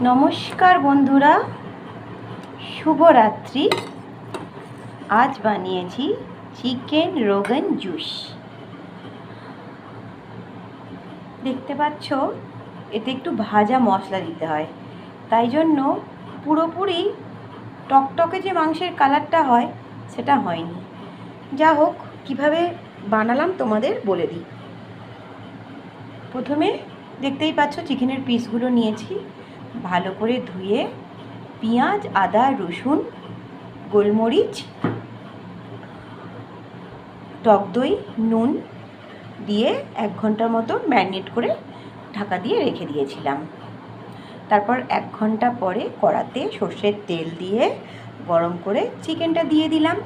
নমস্কার বন্ধুরা, শুভরাত্রি। আজ বানিয়েছি চিকেন রোগান জুস। দেখতে পাচ্ছ, এতে একটু ভাজা মশলা দিতে হয়, তাই জন্য পুরোপুরি টকটকে যে মাংসের কালারটা হয় সেটা হয়নি। যা হোক, কীভাবে বানালাম তোমাদের বলে দিই। প্রথমে দেখতেই পাচ্ছ চিকেনের পিসগুলো নিয়েছি, ভালো করে ধুয়ে পেঁয়াজ, আদা, রসুন, গোলমরিচ, টক দই, নুন দিয়ে 1 ঘন্টার মতো ম্যারিনেট করে ঢাকা দিয়ে রেখে দিয়েছিলাম। তারপর 1 ঘন্টা পরে কড়াতে সর্ষের তেল দিয়ে গরম করে চিকেনটা দিয়ে দিলাম,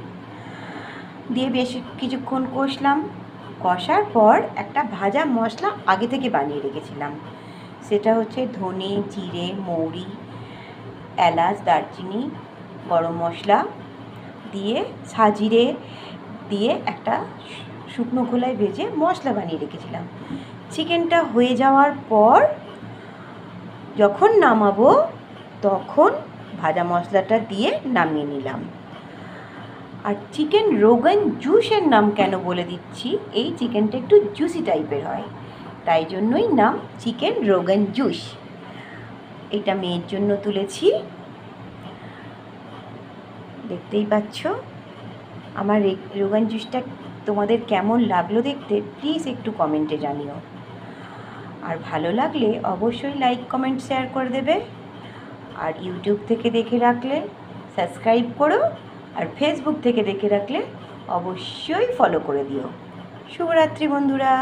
দিয়ে বেশ কিছুক্ষণ কষলাম। কষার পর একটা ভাজা মশলা আগে থেকে বানিয়ে রেখেছিলাম, সেটা হচ্ছে ধনে, জিরে, মৌরি, এলাচ, দারচিনি, গরম মশলা দিয়ে সাজিরে দিয়ে একটা শুকনো খোলায় ভেজে মশলা বানিয়ে রেখেছিলাম। চিকেনটা হয়ে যাওয়ার পর যখন নামাবো তখন ভাজা মশলাটা দিয়ে নামিয়ে নিলাম। আর চিকেন রোগান জুসের নাম কেন বলে দিচ্ছি, এই চিকেনটা একটু জুসি টাইপের হয়, তাই জন্যই নাম চিকেন রোগান জুস। এটা মেয়ের জন্য তুলেছি, দেখতেই পাচ্ছ। আমার রোগান জুসটা তোমাদের কেমন লাগলো দেখতে প্লিজ একটু কমেন্টে জানিও। আর ভালো লাগলে অবশ্যই লাইক, কমেন্ট, শেয়ার করে দেবে। আর ইউটিউব থেকে দেখে রাখলে সাবস্ক্রাইব করো, আর ফেসবুক থেকে দেখে রাখলে অবশ্যই ফলো করে দিও। শুভরাত্রি বন্ধুরা।